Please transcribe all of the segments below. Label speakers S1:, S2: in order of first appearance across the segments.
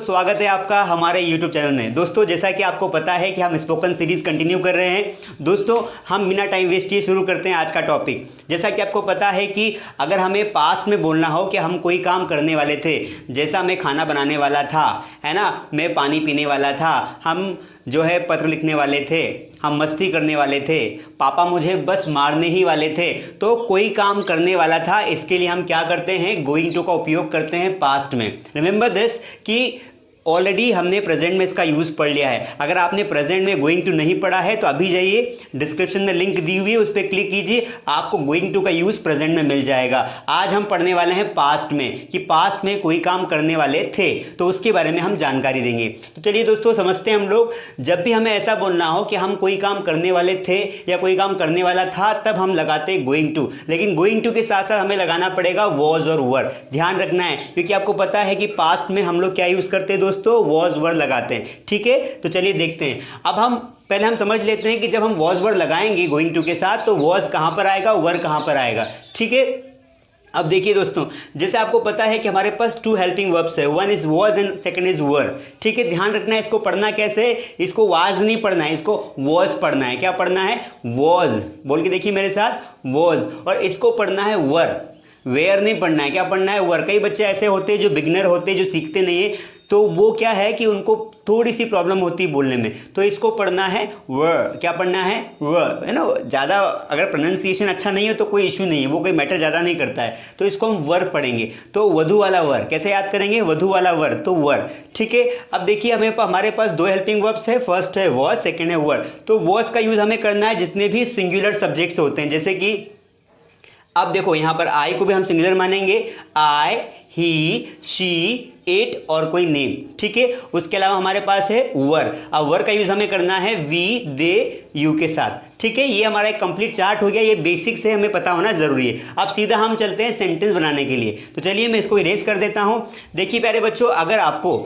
S1: स्वागत है आपका हमारे YouTube चैनल में। दोस्तों जैसा कि आपको पता है कि हम स्पोकन सीरीज़ कंटिन्यू कर रहे हैं। दोस्तों हम बिना टाइम वेस्ट किए शुरू करते हैं आज का टॉपिक। जैसा कि आपको पता है कि अगर हमें पास्ट में बोलना हो कि हम कोई काम करने वाले थे, जैसा मैं खाना बनाने वाला था, है ना, मैं पानी पीने वाला था, हम जो है पत्र लिखने वाले थे, हम मस्ती करने वाले थे, पापा मुझे बस मारने ही वाले थे, तो कोई काम करने वाला था, इसके लिए हम क्या करते हैं, गोइंग टू का उपयोग करते हैं पास्ट में। रिमेंबर दिस कि ऑलरेडी हमने प्रेजेंट में इसका यूज़ पढ़ लिया है। अगर आपने प्रेजेंट में गोइंग टू नहीं पढ़ा है तो अभी जाइए, डिस्क्रिप्शन में लिंक दी हुई है, उस पर क्लिक कीजिए, आपको गोइंग टू का यूज़ प्रेजेंट में मिल जाएगा। आज हम पढ़ने वाले हैं पास्ट में कि पास्ट में कोई काम करने वाले थे, तो उसके बारे में हम जानकारी देंगे। तो चलिए दोस्तों समझते हैं हम लोग। जब भी हमें ऐसा बोलना हो कि हम कोई काम करने वाले थे या कोई काम करने वाला था, तब हम लगाते हैं गोइंग टू। लेकिन गोइंग टू के साथ साथ हमें लगाना पड़ेगा वॉज और वर। ध्यान रखना है, क्योंकि आपको पता है कि पास्ट में हम लोग क्या यूज़ करते हैं दोस्तों, वॉज वर लगाते हैं। ठीक है, तो चलिए देखते हैं। अब पहले हम समझ लेते हैं कि जब हम वॉज वर लगाएंगे गोइंग टू के साथ, तो वॉज कहाँ पर आएगा, वर कहाँ पर आएगा। ठीक है, अब देखिए दोस्तों, जैसे आपको पता है कि हमारे पास टू हेल्पिंग वर्ब्स है, one is was and second is were. ठीक है, ध्यान रखना है, इसको पढ़ना कैसे है, इसको वाज नहीं पढ़ना है, इसको वॉज पढ़ना है। क्या पढ़ना है, वॉज। बोल के देखिए मेरे साथ, वॉज। और इसको पढ़ना है वर, वेयर नहीं पढ़ना है। क्या पढ़ना है, वर। कई बच्चे ऐसे होते हैं जो बिगनर होते हैं, जो सीखते नहीं है, तो वो क्या है कि उनको थोड़ी सी प्रॉब्लम होती है बोलने में, तो इसको पढ़ना है वर। क्या पढ़ना है, वर, है ना। ज़्यादा अगर प्रोनाउंसिएशन अच्छा नहीं हो तो कोई इशू नहीं है, वो कोई मैटर ज़्यादा नहीं करता है, तो इसको हम वर पढ़ेंगे। तो वधु वाला वर कैसे याद करेंगे, वधु वाला वर, तो वर। ठीक है, अब देखिए हमारे पास दो हेल्पिंग वर्ब्स है, फर्स्ट है वॉज, सेकेंड है वर। तो वॉज का यूज़ हमें करना है जितने भी सिंगुलर सब्जेक्ट्स होते हैं, जैसे कि अब देखो यहाँ पर आई को भी हम सिंगुलर मानेंगे, आई, ही, शी, इट और कोई नेम। ठीक है, उसके अलावा हमारे पास है वर। अब वर का यूज हमें करना है वी, दे, यू के साथ। ठीक है, ये हमारा एक कंप्लीट चार्ट हो गया, ये बेसिक्स है, हमें पता होना जरूरी है। अब सीधा हम चलते हैं सेंटेंस बनाने के लिए। तो चलिए मैं इसको इरेज कर देता हूं। देखिए प्यारे बच्चों, अगर आपको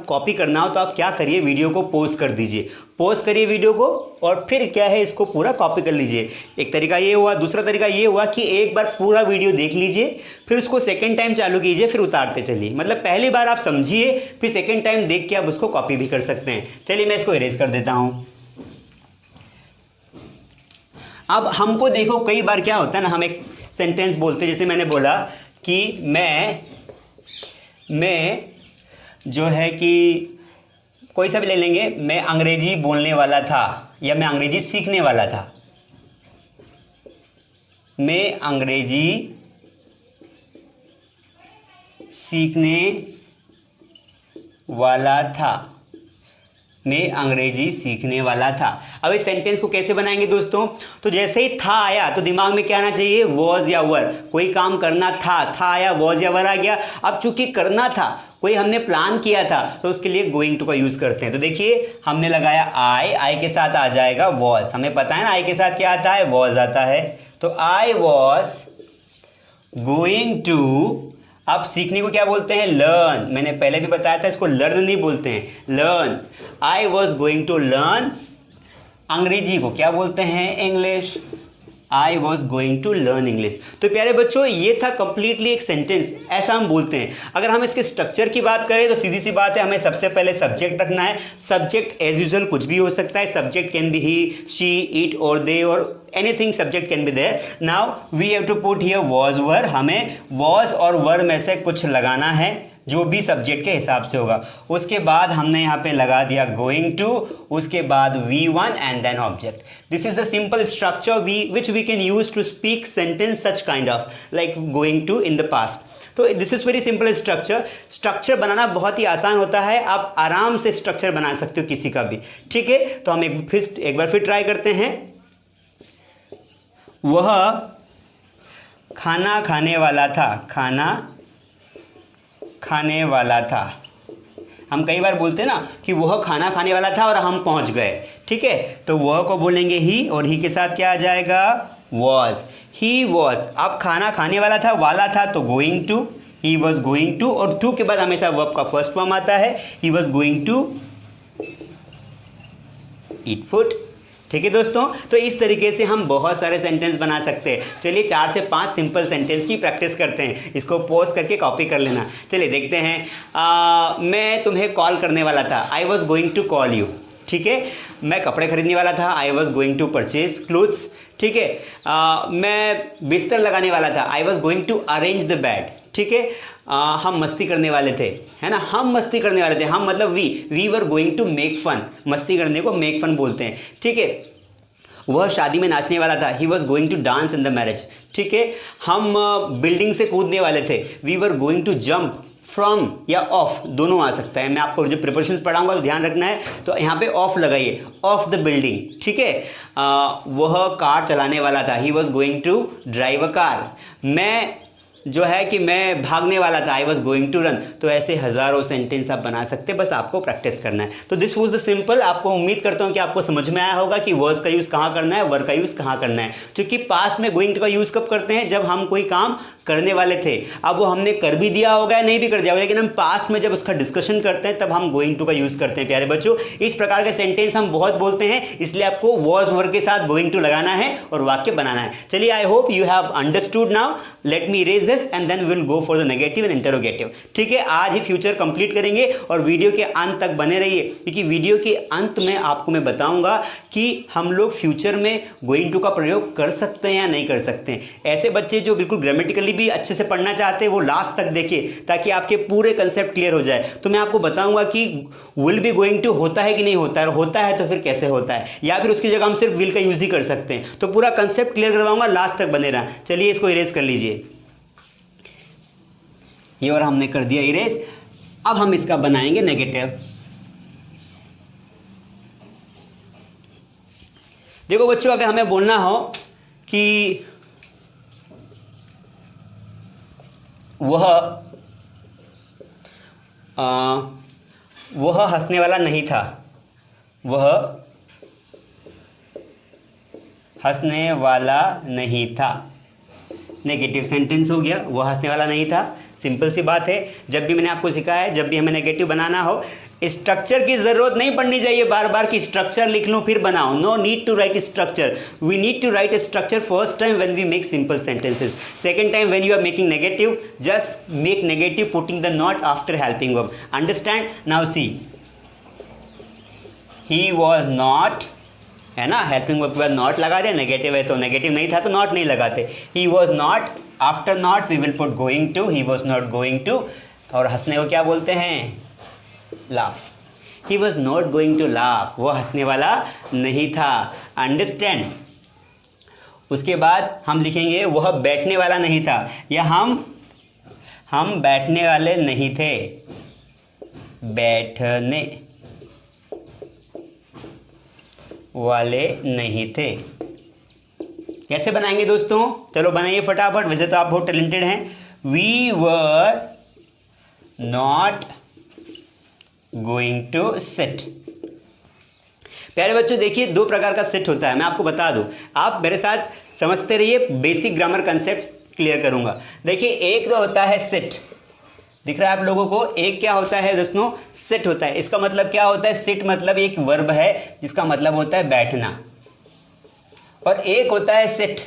S1: कॉपी करना हो तो आप क्या करिए, वीडियो को पॉज कर दीजिए, पॉज करिए वीडियो को, और फिर क्या है, इसको पूरा कॉपी कर लीजिए। एक तरीका ये हुआ। दूसरा तरीका ये हुआ कि एक बार पूरा वीडियो देख लीजिए, फिर उसको सेकेंड टाइम चालू कीजिए, फिर उतारते चलिए। मतलब पहली बार आप समझिए, फिर सेकेंड टाइम देख के आप उसको कॉपी भी कर सकते हैं। चलिए मैं इसको इरेज कर देता हूं। अब हमको देखो, कई बार क्या होता है ना, हम एक सेंटेंस बोलते हैं, जैसे मैंने बोला कि मैं जो है कि कोई सा भी ले लेंगे, मैं अंग्रेजी बोलने वाला था या मैं अंग्रेजी सीखने वाला था। मैं अंग्रेजी सीखने वाला था, मैं अंग्रेजी सीखने वाला था। अब इस सेंटेंस को कैसे बनाएंगे दोस्तों, तो जैसे ही था आया तो दिमाग में क्या आना चाहिए, वॉज या वर। कोई काम करना था आया, वॉज या वर आ गया। अब चूंकि करना था, कोई हमने प्लान किया था, तो उसके लिए गोइंग टू का यूज करते हैं। तो देखिए हमने लगाया आई के साथ आ जाएगा वॉज। हमें पता है ना आई के साथ क्या आता है, वॉज आता है। तो आई वॉज गोइंग टू, अब सीखने को क्या बोलते हैं, लर्न। मैंने पहले भी बताया था, इसको लर्न नहीं बोलते हैं, learn. I was going to learn. अंग्रेजी को क्या बोलते हैं, English. I was going to learn English. तो प्यारे बच्चों, ये था कंप्लीटली एक सेंटेंस, ऐसा हम बोलते हैं। अगर हम इसके स्ट्रक्चर की बात करें तो सीधी सी बात है, हमें सबसे पहले सब्जेक्ट रखना है। सब्जेक्ट एज यूजुअल कुछ भी हो सकता है। Subject can be he, she, it और दे और anything subject can be there. Now we have to put here was were. हमें वॉज और वर में से कुछ लगाना है जो भी सब्जेक्ट के हिसाब से होगा। उसके बाद हमने यहाँ पे लगा दिया गोइंग टू, उसके बाद V1 and then object. This is the simple structure which we can use to speak sentence such kind of like going to in the past. तो this is very simple structure बनाना बहुत ही आसान होता है, आप आराम से स्ट्रक्चर बना सकते हो किसी का भी। ठीक है, तो हम एक बार फिर ट्राई करते हैं। वह खाना खाने वाला था, खाना खाने वाला था। हम कई बार बोलते हैं ना कि वह खाना खाने वाला था और हम पहुंच गए। ठीक है, तो वह को बोलेंगे ही, और ही के साथ क्या आ जाएगा, वॉज। He was. अब खाना खाने वाला था तो going to, he was going to, और टू के बाद हमेशा वर्ब का फर्स्ट फॉर्म आता है। He was going to eat food. ठीक है दोस्तों, तो इस तरीके से हम बहुत सारे सेंटेंस बना सकते हैं। चलिए 4 से 5 सिंपल सेंटेंस की प्रैक्टिस करते हैं, इसको पॉज करके कॉपी कर लेना। चलिए देखते हैं। मैं तुम्हें कॉल करने वाला था, I was going to call you. ठीक है, मैं कपड़े खरीदने वाला था, I was going to purchase clothes. ठीक है, मैं बिस्तर लगाने वाला था, I was going to arrange the bed. ठीक है, हम मस्ती करने वाले थे, है ना, हम मस्ती करने वाले थे, हम मतलब we were going to make fun. मस्ती करने को मेक फन बोलते हैं। ठीक है, वह शादी में नाचने वाला था, he was going to dance in the marriage. ठीक है, हम बिल्डिंग से कूदने वाले थे, we were going to jump from या ऑफ, दोनों आ सकता है। मैं आपको जब प्रिपरेशन पढ़ाऊंगा तो ध्यान रखना है, तो यहाँ पे ऑफ लगाइए, ऑफ द बिल्डिंग। ठीक है, वह कार चलाने वाला था, he was going to drive a car. मैं जो है कि मैं भागने वाला था, I was going to run. तो ऐसे हज़ारों सेंटेंस आप बना सकते हैं, बस आपको प्रैक्टिस करना है। तो दिस वॉज द सिंपल। आपको उम्मीद करता हूँ कि आपको समझ में आया होगा कि वर्ड्स का यूज़ कहाँ करना है, वर्ब का यूज़ कहाँ करना है। क्योंकि पास्ट में गोइंग टू का यूज़ कब करते हैं, जब हम कोई काम करने वाले थे। अब वो हमने कर भी दिया होगा या नहीं भी कर दिया होगा, लेकिन हम पास्ट में जब उसका डिस्कशन करते हैं तब हम गोइंग टू का यूज़ करते हैं। प्यारे बच्चों, इस प्रकार के सेंटेंस हम बहुत बोलते हैं, इसलिए आपको वॉज वर्ब के साथ गोइंग टू लगाना है और वाक्य बनाना है। चलिए, I hope you have understood now. Let me erase this and then will go for the negative and interrogative. ठीक है, आज ही फ्यूचर कंप्लीट करेंगे और वीडियो के अंत तक बने रहिए, क्योंकि वीडियो के अंत में आपको मैं बताऊंगा कि हम लोग फ्यूचर में गोइंग टू का प्रयोग कर सकते हैं या नहीं कर सकते हैं। ऐसे बच्चे जो बिल्कुल ग्रामेटिकली भी अच्छे से पढ़ना चाहते हैं वो लास्ट तक देखिए, ताकि आपके पूरे कंसेप्ट क्लियर हो जाए। तो मैं आपको बताऊंगा कि विल बी गोइंग टू होता है कि नहीं होता है, और होता है तो फिर कैसे होता है, या फिर उसकी जगह हम सिर्फ विल का यूज ही कर सकते हैं। तो पूरा कंसेप्ट क्लियर करवाऊंगा, लास्ट तक बने रहना। चलिए इसको इरेज कर लीजिए, ये और हमने कर दिया इरेज। अब हम इसका बनाएंगे नेगेटिव। देखो बच्चों, अगर हमें बोलना हो कि वह हंसने वाला नहीं था, वह हंसने वाला नहीं था, नेगेटिव सेंटेंस हो गया। वह हंसने वाला नहीं था, सिंपल सी बात है। जब भी मैंने आपको सिखाया है, जब भी हमें नेगेटिव बनाना हो, स्ट्रक्चर की जरूरत नहीं पड़नी चाहिए बार बार कि स्ट्रक्चर लिख लूँ फिर बनाओ। No need to write structure, we need to write structure first time when we make simple sentences. Second time when you are making negative, just make negative putting the not after helping verb. Understand? Now see, he was not, है ना, helping verb के बाद not लगा दिया, negative है तो negative नहीं था तो नॉट नहीं लगाते। He was not, after not we will put going to, he was not going to. और हंसने को क्या बोलते हैं? Laugh. He was not going to laugh, वो हंसने वाला नहीं था। अंडरस्टैंड? उसके बाद हम लिखेंगे वह बैठने वाला नहीं था, या हम बैठने वाले नहीं थे, बैठने वाले नहीं थे। कैसे बनाएंगे दोस्तों? चलो बनाइए फटाफट, वैसे तो आप बहुत टैलेंटेड हैं। We were not going to sit. प्यारे बच्चों, देखिए दो प्रकार का सिट होता है, मैं आपको बता दूं, आप मेरे साथ समझते रहिए, बेसिक ग्रामर कंसेप्ट्स क्लियर करूंगा। देखिए, एक तो होता है सिट, दिख रहा है आप लोगों को, एक क्या होता है दोस्तों? सिट होता है। इसका मतलब क्या होता है? सिट मतलब एक वर्ब है जिसका मतलब होता है बैठना, और एक होता है सिट,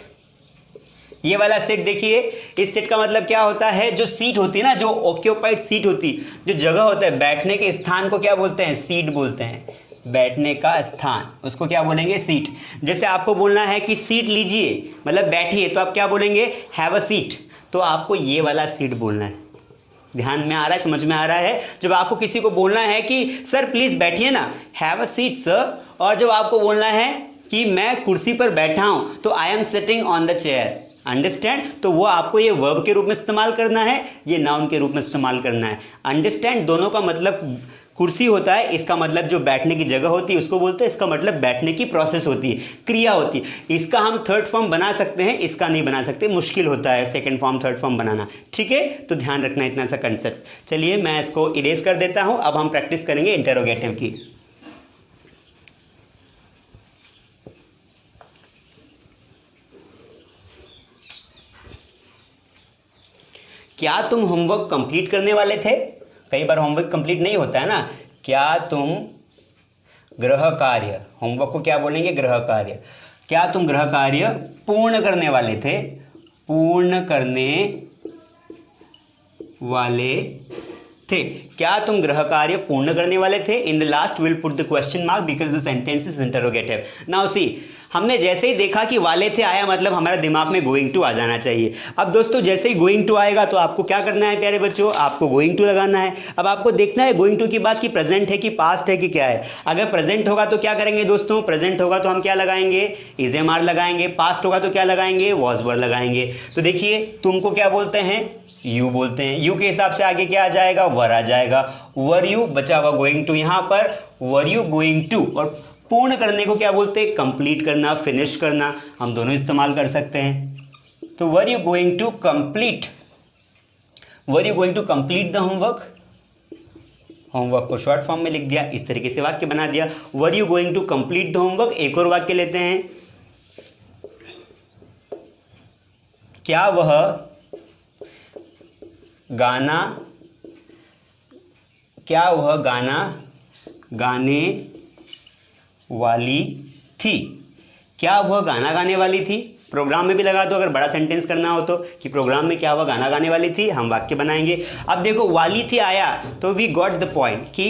S1: ये वाला सीट। देखिए, इस सीट का मतलब क्या होता है? जो सीट होती है ना, जो ऑक्यूपाइड सीट होती, जो जगह होता है बैठने के स्थान को क्या बोलते हैं? सीट बोलते हैं। बैठने का स्थान, उसको क्या बोलेंगे? सीट। जैसे आपको बोलना है कि सीट लीजिए, मतलब बैठिए, तो आप क्या बोलेंगे? Have a seat. तो आपको ये वाला सीट बोलना है। ध्यान में आ रहा है? समझ में आ रहा है? जब आपको किसी को बोलना है कि सर प्लीज़ बैठिए ना, हैव अ सीट सर, और जब आपको बोलना है कि मैं कुर्सी पर बैठा हूँ, तो I am sitting on the chair. Understand? तो वो आपको ये वर्ब के रूप में इस्तेमाल करना है, ये नाउन के रूप में इस्तेमाल करना है। अंडरस्टैंड? दोनों का मतलब कुर्सी होता है, इसका मतलब जो बैठने की जगह होती है उसको बोलते हैं, इसका मतलब बैठने की प्रोसेस होती है, क्रिया होती है। इसका हम थर्ड फॉर्म बना सकते हैं, इसका नहीं बना सकते, मुश्किल होता है सेकंड फॉर्म थर्ड फॉर्म बनाना। ठीक है, तो ध्यान रखना इतना सा कंसेप्ट। चलिए मैं इसको इरेज कर देता हूँ। अब हम प्रैक्टिस करेंगे इंटरोगेटिव की। क्या तुम होमवर्क कंप्लीट करने वाले थे? कई बार होमवर्क कंप्लीट नहीं होता है ना। क्या तुम गृह कार्य होमवर्क को क्या बोलेंगे? गृह कार्य। क्या तुम गृह कार्य पूर्ण करने वाले थे? पूर्ण करने वाले थे। क्या तुम गृह कार्य पूर्ण करने वाले थे? In the last will put the question mark because the sentence is interrogative. Now see, हमने जैसे ही देखा कि वाले थे आया, मतलब हमारे दिमाग में गोइंग टू आ जाना चाहिए। अब दोस्तों जैसे ही गोइंग टू आएगा तो आपको क्या करना है प्यारे बच्चों? आपको गोइंग टू लगाना है। अब आपको देखना है गोइंग टू की बात कि प्रेजेंट है कि पास्ट है कि क्या है। अगर प्रेजेंट होगा तो क्या करेंगे दोस्तों? प्रेजेंट होगा तो हम क्या लगाएंगे? इज एम आर लगाएंगे। पास्ट होगा तो क्या लगाएंगे? वॉज वर लगाएंगे। तो देखिए, तुमको क्या बोलते हैं? यू बोलते हैं। यू के हिसाब से आगे क्या आ जाएगा? वर आ जाएगा। वर यू, बचा हुआ गोइंग टू। यहाँ पर वर यू गोइंग टू, और पूर्ण करने को क्या बोलते हैं? कंप्लीट करना, फिनिश करना। हम दोनों इस्तेमाल कर सकते हैं। तो were you going to complete, were you going to complete the homework. Homework को शॉर्ट फॉर्म में लिख दिया, इस तरीके से वाक्य बना दिया। Were you going to complete the homework. एक और वाक्य लेते हैं। क्या वह गाना, क्या वह गाना गाने वाली थी? क्या वह गाना गाने वाली थी? प्रोग्राम में भी लगा दो अगर बड़ा सेंटेंस करना हो तो, कि प्रोग्राम में क्या वह गाना गाने वाली थी। हम वाक्य बनाएंगे। अब देखो, वाली थी आया तो वी गॉट द पॉइंट कि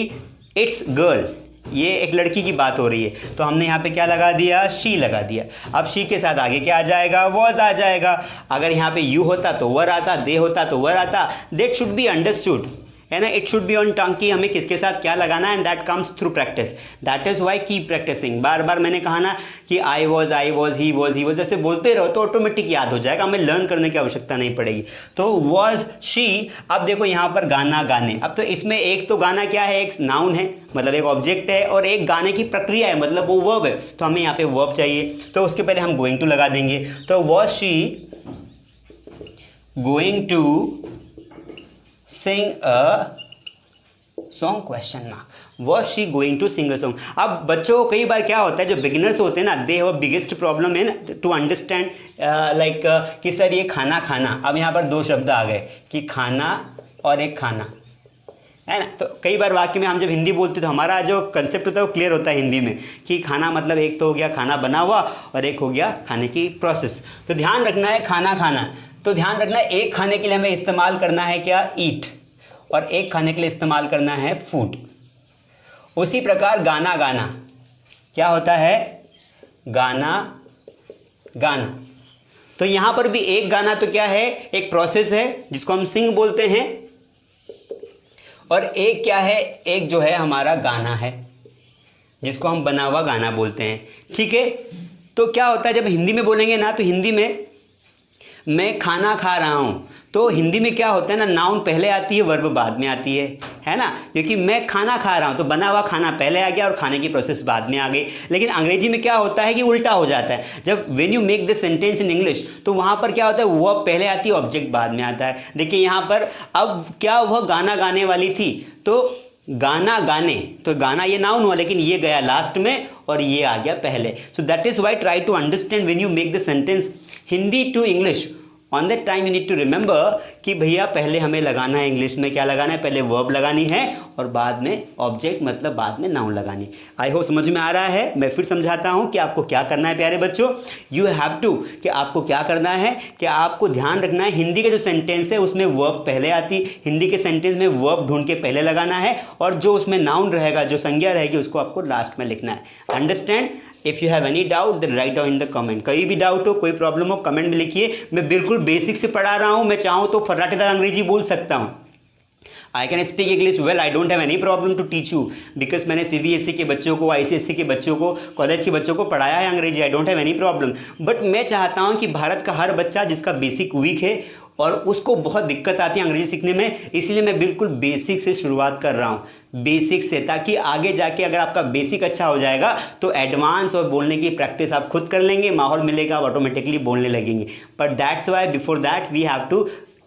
S1: इट्स गर्ल, ये एक लड़की की बात हो रही है, तो हमने यहाँ पे क्या लगा दिया? शी लगा दिया। अब शी के साथ आगे क्या आ जाएगा? वॉज आ जाएगा। अगर यहाँ पे यू होता तो वर आता, दे होता तो वर आता। दैट शुड बी अंडरस्टूड, है ना। It should be on tongue कि हमें किसके साथ क्या लगाना है, and that comes through practice. That is why keep practicing. बार बार मैंने कहा ना कि आई वॉज, ही वॉज, जैसे बोलते रहो तो ऑटोमेटिक याद हो जाएगा, हमें लर्न करने की आवश्यकता नहीं पड़ेगी। तो वॉज शी। अब देखो यहाँ पर गाना गाने, अब तो इसमें एक तो गाना क्या है? एक नाउन है, मतलब एक ऑब्जेक्ट है, और एक गाने की प्रक्रिया है, मतलब वो वर्ब है। तो हमें यहाँ पे वर्ब चाहिए, तो उसके पहले हम गोइंग टू लगा देंगे। तो was she going to sing a song? Question mark. Was she going to sing a song. अब बच्चों को कई बार क्या होता है, जो बिगिनर्स होते हैं ना, they have a biggest problem in to understand like कि सर ये खाना खाना। अब यहाँ पर दो शब्द आ गए कि खाना और एक खाना, है ना। तो कई बार वाक्य में हम जब हिंदी बोलते तो हमारा जो कंसेप्ट होता है वो क्लियर होता है हिंदी में, कि खाना मतलब एक तो हो गया खाना बना हुआ और एक हो गया खाने की प्रोसेस। तो ध्यान रखना है खाना खाना, तो ध्यान रखना है एक खाने के लिए हमें इस्तेमाल करना है क्या? ईट, और एक खाने के लिए इस्तेमाल करना है फूड। उसी प्रकार गाना गाना क्या होता है? गाना गाना। तो यहां पर भी एक गाना तो क्या है? एक प्रोसेस है जिसको हम सिंग बोलते हैं, और एक क्या है? एक जो है हमारा गाना है जिसको हम बना हुआ गाना बोलते हैं। ठीक है। तो क्या होता है जब हिंदी में बोलेंगे ना, तो हिंदी में मैं खाना खा रहा हूं, तो हिंदी में क्या होता है ना, नाउन पहले आती है, वर्ब बाद में आती है ना। क्योंकि मैं खाना खा रहा हूँ तो बना हुआ खाना पहले आ गया और खाने की प्रोसेस बाद में आ गई। लेकिन अंग्रेजी में क्या होता है कि उल्टा हो जाता है। जब when you make the sentence in English, तो वहाँ पर क्या होता है? वर्ब पहले आती है, ऑब्जेक्ट बाद में आता है। देखिए यहाँ पर, अब क्या वह गाना गाने वाली थी, तो गाना गाने, तो गाना ये नाउन हुआ, लेकिन ये गया लास्ट में और ये आ गया पहले। So that is why try to understand when you make the sentence Hindi to English, on that time you need to remember कि भैया पहले हमें लगाना है, इंग्लिश में क्या लगाना है? पहले वर्ब लगानी है और बाद में ऑब्जेक्ट, मतलब बाद में नाउन लगानी। आई होप समझ में आ रहा है। मैं फिर समझाता हूँ कि आपको क्या करना है प्यारे बच्चों। यू हैव टू, कि आपको क्या करना है कि आपको ध्यान रखना है हिंदी का जो सेंटेंस है उसमें वर्ब पहले आती, हिंदी के सेंटेंस में वर्ब ढूंढ के पहले लगाना है, और जो उसमें नाउन रहेगा, जो संज्ञा रहेगी, उसको आपको लास्ट में लिखना है। Understand? If you have any doubt then write down in the comment. कहीं भी डाउट हो, कोई प्रॉब्लम हो, कमेंट में लिखिए। मैं बिल्कुल बेसिक से पढ़ा रहा हूँ, मैं चाहूँ तो फर्राटेदार अंग्रेजी बोल सकता हूँ। I can speak English well, I don't have any problem to teach you, because मैंने CBSE के बच्चों को, ICSE के बच्चों को, कॉलेज के बच्चों को पढ़ाया है अंग्रेजी। आई don't have any problem. But मैं चाहता हूँ कि भारत का हर बच्चा जिसका बेसिक वीक है और उसको बहुत दिक्कत आती है अंग्रेजी सीखने में, इसलिए मैं बिल्कुल बेसिक से शुरुआत कर रहा हूँ, बेसिक से, ताकि आगे जाके अगर आपका बेसिक अच्छा हो जाएगा तो एडवांस और बोलने की प्रैक्टिस आप खुद कर लेंगे, माहौल मिलेगा, आप ऑटोमेटिकली बोलने लगेंगे। But that's why before that we have to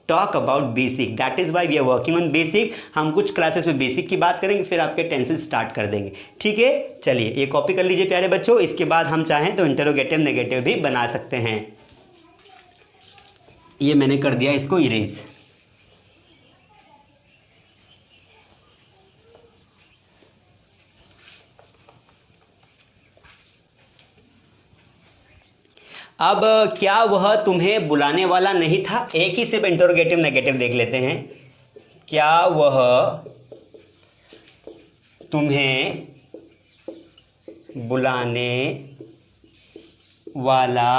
S1: talk about basic. That is why we are working on basic. हम कुछ क्लासेस में बेसिक की बात करेंगे, फिर आपके टेंसेस स्टार्ट कर देंगे। ठीक है, चलिए ये कॉपी कर लीजिए प्यारे बच्चों। इसके बाद हम चाहें तो इंटरोगेटिव नेगेटिव भी बना सकते हैं। ये मैंने कर दिया इसको इरेज। अब क्या वह तुम्हें बुलाने वाला नहीं था? एक ही सिर्फ इंटरोगेटिव नेगेटिव देख लेते हैं। क्या वह तुम्हें बुलाने वाला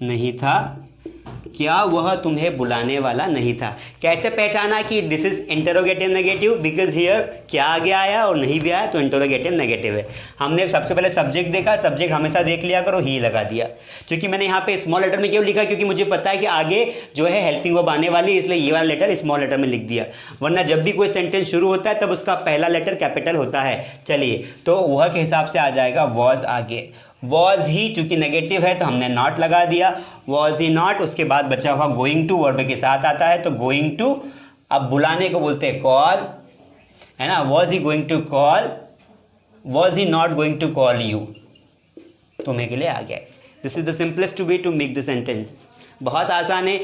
S1: नहीं था? क्या वह तुम्हें बुलाने वाला नहीं था? कैसे पहचाना कि this is interrogative negative? Because here क्या आगे आया और नहीं भी आया तो इंटरोगेटिव नेगेटिव है। हमने सबसे पहले सब्जेक्ट देखा, सब्जेक्ट हमेशा देख लिया करो, ही लगा दिया। क्योंकि मैंने यहाँ पे स्मॉल लेटर में क्यों लिखा? क्योंकि मुझे पता है कि आगे जो है हेल्पिंग वर्ब आने वाली है, इसलिए ये वाला लेटर स्मॉल लेटर में लिख दिया। वरना जब भी कोई सेंटेंस शुरू होता है तब उसका पहला लेटर कैपिटल होता है। चलिए, तो वह के हिसाब से आ जाएगा वॉज आगे। वॉज ही चूंकि नेगेटिव है तो हमने नॉट लगा दिया, वॉज ही नॉट। उसके बाद बचा हुआ गोइंग टू वर्ब के साथ आता है तो गोइंग टू। अब बुलाने को बोलते हैं कॉल, है ना। Was he going to call, was he not going to call you, तुम्हें के लिए आ गया। This is the simplest way to make the sentence. बहुत आसान है।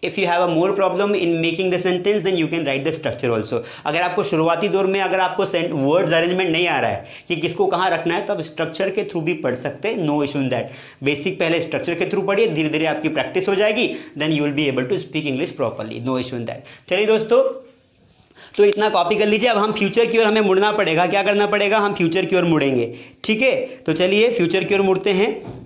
S1: If you have a more problem in making the sentence then you can write the structure also. अगर आपको शुरुआती दौर में अगर आपको वर्ड्स अरेंजमेंट नहीं आ रहा है कि किसको कहाँ रखना है तो आप स्ट्रक्चर के थ्रू भी पढ़ सकते हैं, no issue in that. Basic पहले स्ट्रक्चर के थ्रू पढ़िए, धीरे धीरे आपकी प्रैक्टिस हो जाएगी, then you will be able to speak English properly, no issue in that. चलिए दोस्तों, तो इतना कॉपी कर लीजिए। अब हम फ्यूचर की ओर हमें मुड़ना पड़ेगा। क्या करना पड़ेगा? हम फ्यूचर की ओर मुड़ेंगे, ठीक है। तो चलिए फ्यूचर की ओर मुड़ते हैं।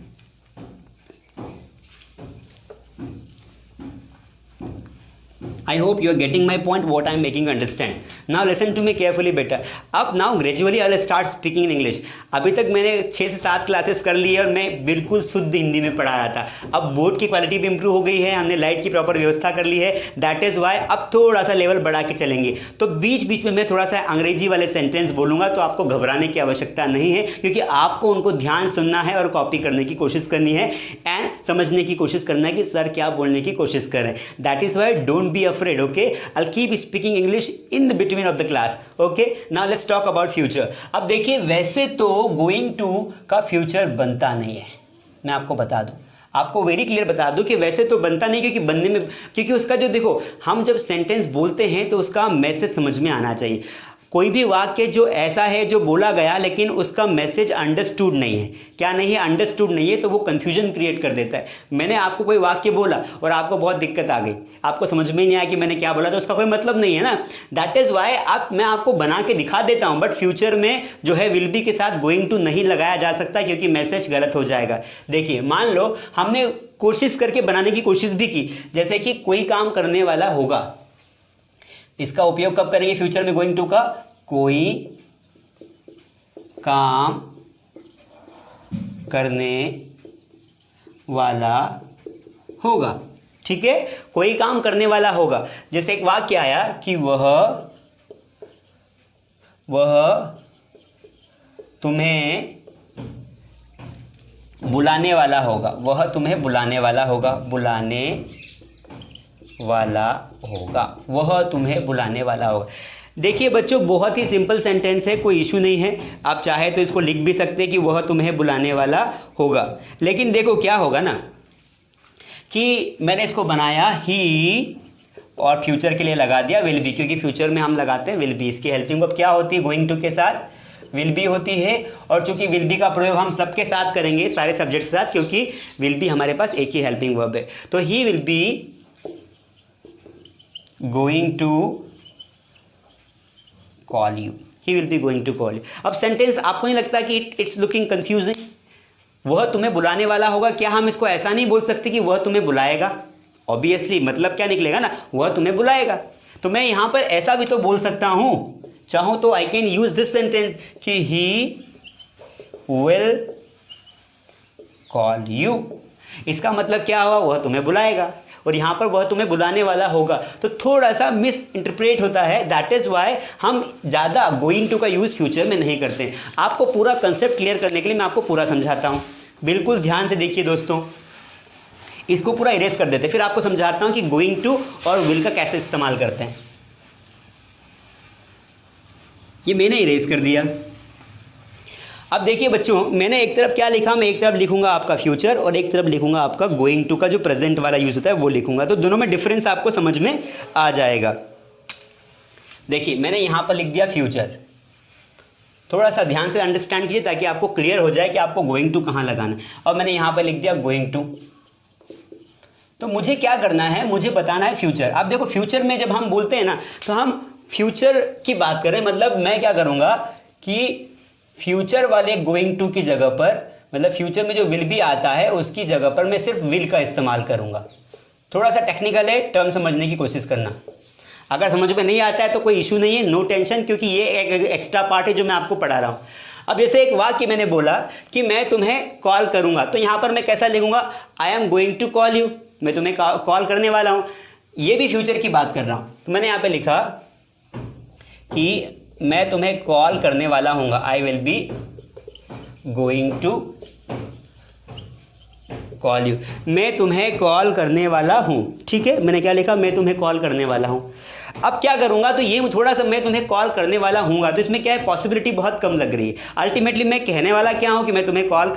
S1: I hope you are getting my point, what I am making you understand. Now listen to me carefully better. अब now gradually I will start speaking in English. अभी तक मैंने 6 से 7 क्लासेस कर ली है और मैं बिल्कुल शुद्ध हिंदी में पढ़ा रहा था। अब बोर्ड की क्वालिटी भी इंप्रूव हो गई है, हमने लाइट की प्रॉपर व्यवस्था कर ली है। दैट इज़ वाई अब थोड़ा सा लेवल बढ़ा के चलेंगे। तो बीच बीच में मैं थोड़ा सा अंग्रेजी वाले सेंटेंस बोलूँगा, तो आपको घबराने की आवश्यकता नहीं है, क्योंकि आपको उनको ध्यान सुनना है और कॉपी करने की कोशिश करनी है एंड समझने की कोशिश करना है कि सर क्या बोलने की कोशिश कर रहे हैं। That is why don't be afraid, okay? I'll keep speaking English in the between of the class, okay? Now let's talk about future. अब देखिए, वैसे तो going to का फ्यूचर बनता नहीं है, मैं आपको बता दूं, आपको वेरी क्लियर बता दूं कि वैसे तो बनता नहीं, क्योंकि बनने में, क्योंकि उसका जो देखो, हम जब सेंटेंस बोलते हैं तो उसका मैसेज समझ में आना चाहिए। कोई भी वाक्य जो ऐसा है जो बोला गया लेकिन उसका मैसेज अंडरस्टूड नहीं है, क्या नहीं है, अंडरस्टूड नहीं है, तो वो कंफ्यूजन क्रिएट कर देता है। मैंने आपको कोई वाक्य बोला और आपको बहुत दिक्कत आ गई, आपको समझ में नहीं आया कि मैंने क्या बोला, तो उसका कोई मतलब नहीं है ना। दैट इज़ वाई मैं आपको बना के दिखा देता हूँ, बट फ्यूचर में जो है विल बी के साथ गोइंग टू नहीं लगाया जा सकता, क्योंकि मैसेज गलत हो जाएगा। देखिए, मान लो हमने कोशिश करके बनाने की कोशिश भी की, जैसे कि कोई काम करने वाला होगा, इसका उपयोग कब करेंगे फ्यूचर में गोइंग टू का? कोई काम करने वाला होगा, ठीक है, कोई काम करने वाला होगा। जैसे एक वाक्य आया कि वह तुम्हें बुलाने वाला होगा, वह तुम्हें बुलाने वाला होगा, बुलाने वाला होगा, वह तुम्हें बुलाने वाला होगा। देखिए बच्चों, बहुत ही सिंपल सेंटेंस है, कोई इशू नहीं है। आप चाहे तो इसको लिख भी सकते हैं कि वह तुम्हें बुलाने वाला होगा। लेकिन देखो क्या होगा ना, कि मैंने इसको बनाया ही और फ्यूचर के लिए लगा दिया विल बी, क्योंकि फ्यूचर में हम लगाते हैं विल बी। इसकी हेल्पिंग वर्ब क्या होती है? गोइंग टू के साथ विल बी होती है। और चूंकि विल बी का प्रयोग हम सबके साथ करेंगे, सारे सब्जेक्ट के साथ, क्योंकि विल बी हमारे पास एक ही हेल्पिंग वर्ब है। तो he will be going to call you, he will be going to call you. अब सेंटेंस आपको नहीं लगता कि इट्स लुकिंग कंफ्यूजिंग? वह तुम्हें बुलाने वाला होगा, क्या हम इसको ऐसा नहीं बोल सकते कि वह तुम्हें बुलाएगा? ऑब्वियसली मतलब क्या निकलेगा ना, वह तुम्हें बुलाएगा। तो मैं यहां पर ऐसा भी तो बोल सकता हूं, चाहूं तो I can use this sentence कि ही विल कॉल यू। इसका मतलब क्या हुआ? वह तुम्हें बुलाएगा, और यहाँ पर वह तुम्हें बुलाने वाला होगा, तो थोड़ा सा मिस इंटरप्रेट होता है। दैट इज़ वाई हम ज़्यादा गोइंग टू का यूज़ फ्यूचर में नहीं करते हैं। आपको पूरा कंसेप्ट क्लियर करने के लिए मैं आपको पूरा समझाता हूँ, बिल्कुल ध्यान से देखिए दोस्तों। इसको पूरा इरेज कर देते हैं, फिर आपको समझाता हूँ कि गोइंग टू और विल का कैसे इस्तेमाल करते हैं। ये मैंने इरेज कर दिया। अब देखिए बच्चों, मैंने एक तरफ क्या लिखा, मैं एक तरफ लिखूंगा आपका फ्यूचर और एक तरफ लिखूंगा आपका गोइंग टू का जो प्रेजेंट वाला यूज़ होता है वो लिखूंगा, तो दोनों में डिफरेंस आपको समझ में आ जाएगा। देखिए मैंने यहाँ पर लिख दिया फ्यूचर, थोड़ा सा ध्यान से अंडरस्टैंड कीजिए ताकि आपको क्लियर हो जाए कि आपको गोइंग टू कहाँ लगाना है। और मैंने यहाँ पर लिख दिया गोइंग टू। तो मुझे क्या करना है, मुझे बताना है फ्यूचर। अब देखो फ्यूचर में जब हम बोलते हैं ना तो हम फ्यूचर की बात करें, मतलब मैं क्या करूँगा कि फ्यूचर वाले गोइंग टू की जगह पर, मतलब फ्यूचर में जो विल बी आता है उसकी जगह पर मैं सिर्फ विल का इस्तेमाल करूँगा। थोड़ा सा टेक्निकल है, टर्म समझने की कोशिश करना। अगर समझ में नहीं आता है तो कोई इशू नहीं है, नो टेंशन, क्योंकि ये एक एक्स्ट्रा पार्ट है जो मैं आपको पढ़ा रहा हूँ। अब जैसे एक वाक्य मैंने बोला कि मैं तुम्हें कॉल करूँगा, तो यहाँ पर मैं कैसा लिखूँगा, I am going to call you, मैं तुम्हें कॉल करने वाला हूँ। ये भी फ्यूचर की बात कर रहा हूँ। तो मैंने यहाँ पे लिखा कि मैं तुम्हें कॉल करने वाला हूँ, I will be going to call you, मैं तुम्हें कॉल करने वाला हूँ। ठीक है, मैंने क्या लिखा, मैं तुम्हें कॉल करने वाला हूँ। अब क्या करूँगा, तो ये थोड़ा सा मैं तुम्हें कॉल करने वाला हूँगा, तो इसमें क्या है, पॉसिबिलिटी बहुत कम लग रही है। अल्टीमेटली मैं कहने वाला क्या हूँ कि मैं तुम्हें कॉल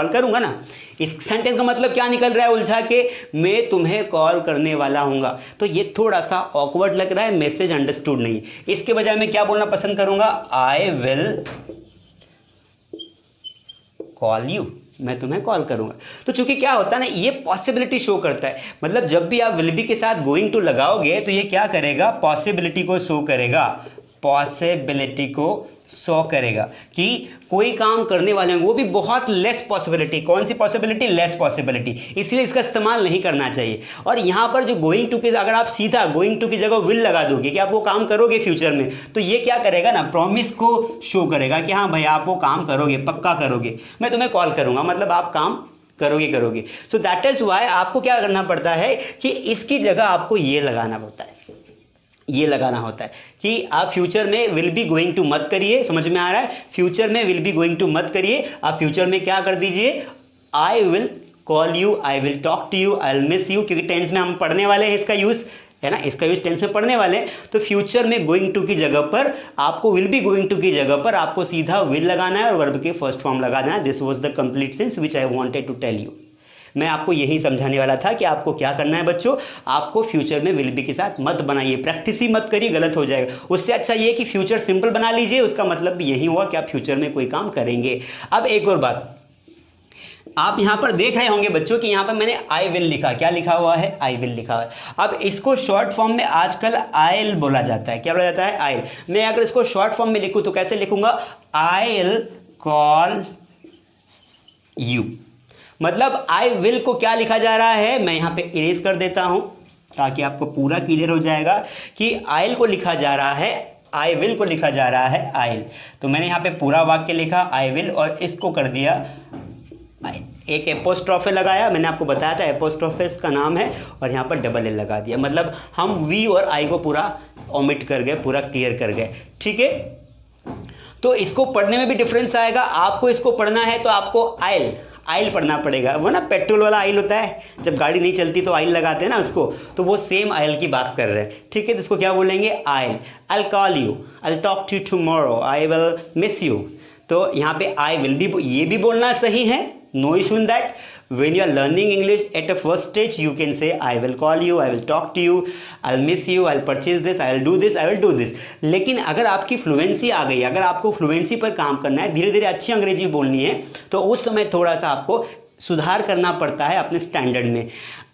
S1: करूँगा ना। इस सेंटेंस का मतलब क्या निकल रहा है उलझा के, मैं तुम्हें कॉल करने वाला हूँगा। तो ये थोड़ा सा ऑकवर्ड लग रहा है, मैसेज अंडरस्टूड नहीं। इसके बजाय मैं क्या बोलना पसंद करूँगा, आई विल कॉल यू, मैं तुम्हें कॉल करूंगा। तो चूंकि क्या होता है ना, ये पॉसिबिलिटी शो करता है, मतलब जब भी आप विल बी के साथ गोइंग टू लगाओगे तो ये क्या करेगा, पॉसिबिलिटी को शो करेगा, पॉसिबिलिटी को शो करेगा कि कोई काम करने वाले हैं, वो भी बहुत लेस पॉसिबिलिटी। कौन सी पॉसिबिलिटी, लेस पॉसिबिलिटी, इसलिए इसका इस्तेमाल नहीं करना चाहिए। और यहाँ पर जो गोइंग टू के, अगर आप सीधा गोइंग टू की जगह विल लगा दोगे कि आप वो काम करोगे फ्यूचर में, तो ये क्या करेगा ना, प्रॉमिस को शो करेगा कि हाँ भाई आप वो काम करोगे, पक्का करोगे, मैं तुम्हें कॉल करूँगा, मतलब आप काम करोगे। सो दैट इज़ वाई आपको क्या करना पड़ता है कि इसकी जगह आपको ये लगाना होता है, ये लगाना होता है कि आप फ्यूचर में विल बी गोइंग टू मत करिए। समझ में आ रहा है, फ्यूचर में विल बी गोइंग टू मत करिए, आप फ्यूचर में क्या कर दीजिए, I will call you, I will talk to you, I will miss you, क्योंकि टेंस में हम पढ़ने वाले हैं इसका यूज़, है ना, इसका यूज टेंस में पढ़ने वाले हैं। तो फ्यूचर में गोइंग टू की जगह पर आपको विल बी गोइंग टू की जगह पर आपको सीधा विल लगाना है और वर्ब के फर्स्ट फॉर्म लगाना है। This was the complete sense which I wanted to tell you. मैं आपको यही समझाने वाला था कि आपको क्या करना है बच्चों, आपको फ्यूचर में विल बी के साथ मत बनाइए, प्रैक्टिस ही मत करिए, गलत हो जाएगा। उससे अच्छा ये कि फ्यूचर सिंपल बना लीजिए, उसका मतलब भी यही हुआ कि आप फ्यूचर में कोई काम करेंगे। अब एक और बात, आप यहाँ पर देख रहे होंगे बच्चों कि यहाँ पर मैंने आई विल लिखा, क्या लिखा हुआ है, आई विल लिखा हुआ है। अब इसको शॉर्ट फॉर्म में आजकल आइल बोला जाता है, क्या बोला जाता है, आइल। मैं अगर इसको शॉर्ट फॉर्म में लिखूँ तो कैसे लिखूंगा, आइल कॉल यू, मतलब आई विल को क्या लिखा जा रहा है, मैं यहाँ पे इरेज कर देता हूँ ताकि आपको पूरा क्लियर हो जाएगा कि आइल को लिखा जा रहा है, आई विल को लिखा जा रहा है आइल। तो मैंने यहाँ पे पूरा वाक्य लिखा आई विल और इसको कर दिया आइल, एक एपोस्ट्रोफे लगाया, मैंने आपको बताया था एपोस्ट्रोफेस का नाम है, और यहाँ पर डबल एल लगा दिया, मतलब हम वी और आई को पूरा ओमिट कर गए, पूरा क्लियर कर गए। ठीक है, तो इसको पढ़ने में भी डिफरेंस आएगा। आपको इसको पढ़ना है तो आपको आइल पढ़ना पड़ेगा, वो ना पेट्रोल वाला आइल होता है, जब गाड़ी नहीं चलती तो आइल लगाते हैं ना उसको, तो वो सेम आइल की बात कर रहे हैं। ठीक है, तो इसको क्या बोलेंगे, I'll. I will call you, I will talk to you tomorrow, I will miss you. तो यहाँ पे आई विल भी, ये भी बोलना सही है, no issue in that. When you are learning English at a first stage, you can say I will call you, I will talk to you, I'll miss you, I'll purchase this, I will do this, I will do this। लेकिन अगर आपकी fluency आ गई, अगर आपको fluency पर काम करना है, धीरे धीरे अच्छी अंग्रेजी बोलनी है, तो उस समय थोड़ा सा आपको सुधार करना पड़ता है अपने स्टैंडर्ड में।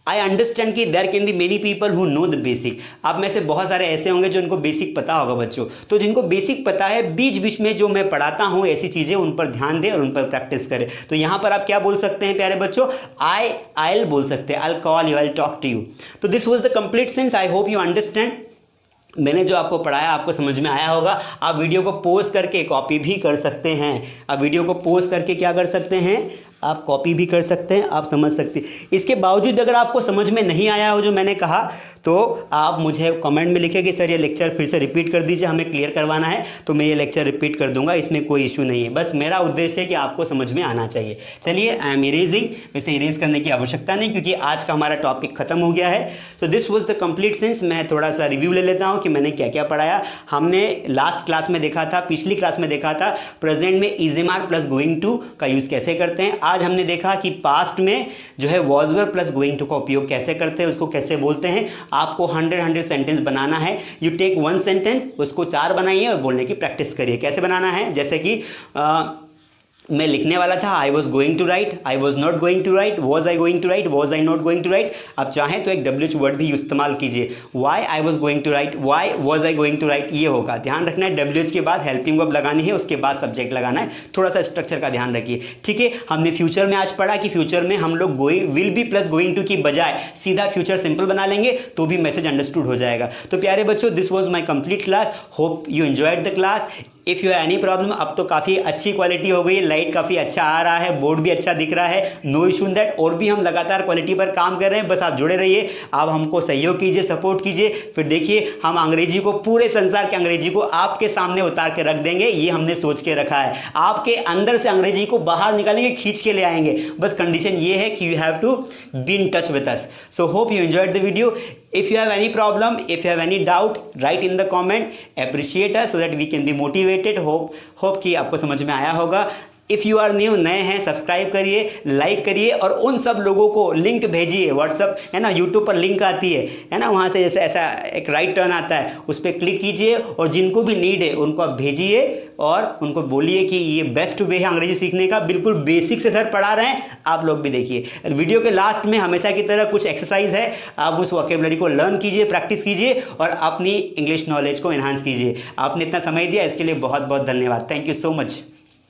S1: आई अंडरस्टैंड कि there can be many people who know the basic. आप में से बहुत सारे ऐसे होंगे जो इनको बेसिक पता होगा बच्चों, तो जिनको बेसिक पता है, बीच बीच में जो मैं पढ़ाता हूँ ऐसी चीज़ें, उन पर ध्यान दें और उन पर प्रैक्टिस करें। तो यहाँ पर आप क्या बोल सकते हैं प्यारे बच्चों, आइल बोल सकते हैं, I will call you, I will talk to you. तो this was the complete sense, I hope you understand. मैंने जो आपको पढ़ाया आपको समझ में आया होगा। आप वीडियो को पॉज करके कॉपी भी कर सकते हैं, आप वीडियो को पॉज करके क्या कर सकते हैं, आप कॉपी भी कर सकते हैं, आप समझ सकते हैं। इसके बावजूद अगर आपको समझ में नहीं आया हो जो मैंने कहा, तो आप मुझे कमेंट में लिखें कि सर ये लेक्चर फिर से रिपीट कर दीजिए, हमें क्लियर करवाना है, तो मैं ये लेक्चर रिपीट कर दूंगा, इसमें कोई इशू नहीं है। बस मेरा उद्देश्य है कि आपको समझ में आना चाहिए। चलिए, आई एम इरेजिंग। वैसे इरेज करने की आवश्यकता नहीं, क्योंकि आज का हमारा टॉपिक खत्म हो गया है। तो this was the complete sense. मैं थोड़ा सा रिव्यू ले लेता हूँ कि मैंने क्या क्या पढ़ाया। हमने लास्ट क्लास में देखा था, पिछली क्लास में देखा था प्रेजेंट में is am are plus going to का यूज़ कैसे करते हैं। आज हमने देखा कि पास्ट में जो है was were plus going to का उपयोग कैसे करते हैं, उसको कैसे बोलते हैं। आपको 100 सेंटेंस बनाना है। यू टेक 1 सेंटेंस, उसको 4 बनाइए और बोलने की प्रैक्टिस करिए। कैसे बनाना है? जैसे कि मैं लिखने वाला था, I was going to write, I was not going to write, was I going to write, was I not going to write. आप चाहें तो एक WH वर्ड भी इस्तेमाल कीजिए। Why I was going to write, why was I going to write, ये होगा। ध्यान रखना है WH के बाद हेल्पिंग वर्ब लगानी है, उसके बाद सब्जेक्ट लगाना है। थोड़ा सा स्ट्रक्चर का ध्यान रखिए, ठीक है। हमने फ्यूचर में आज पढ़ा कि फ्यूचर में हम लोग will be plus going to की बजाय सीधा फ्यूचर सिंपल बना लेंगे तो भी मैसेज अंडरस्टूड हो जाएगा। तो प्यारे बच्चों, this was my complete class. Hope you enjoyed the class. If you have any problem, अब तो काफ़ी अच्छी क्वालिटी हो गई है, लाइट काफ़ी अच्छा आ रहा है, बोर्ड भी अच्छा दिख रहा है, नो इशू इन दैट। और भी हम लगातार क्वालिटी पर काम कर रहे हैं, बस आप जुड़े रहिए, आप हमको सहयोग कीजिए, सपोर्ट कीजिए। फिर देखिए हम अंग्रेजी को, पूरे संसार के अंग्रेजी को आपके सामने उतार के रख देंगे, ये हमने सोच के रखा है। आपके अंदर से अंग्रेजी को बाहर निकालेंगे, खींच के ले आएंगे। बस कंडीशन ये है कि you have to be in touch with us. So hope you enjoyed the video. If you have any problem, if you have any doubt, write in the comment. Appreciate us so that we can be motivated. Hope कि आपको समझ में आया होगा। If you are new, नए हैं, subscribe करिए, like करिए और उन सब लोगों को लिंक भेजिए। व्हाट्सअप है ना, यूट्यूब पर लिंक आती है ना, वहाँ से जैसे ऐसा एक राइट टर्न आता है, उस पर क्लिक कीजिए और जिनको भी नीड है उनको आप भेजिए और उनको बोलिए कि ये बेस्ट वे है अंग्रेजी सीखने का। बिल्कुल बेसिक से सर पढ़ा रहे हैं, आप लोग भी देखिए। वीडियो के लास्ट में हमेशा की तरह कुछ एक्सरसाइज है, आप उस वोकैबुलरी को लर्न कीजिए, प्रैक्टिस कीजिए और अपनी इंग्लिश नॉलेज को एनहांस कीजिए। आपने इतना समय दिया, इसके लिए बहुत बहुत धन्यवाद। Thank you so much.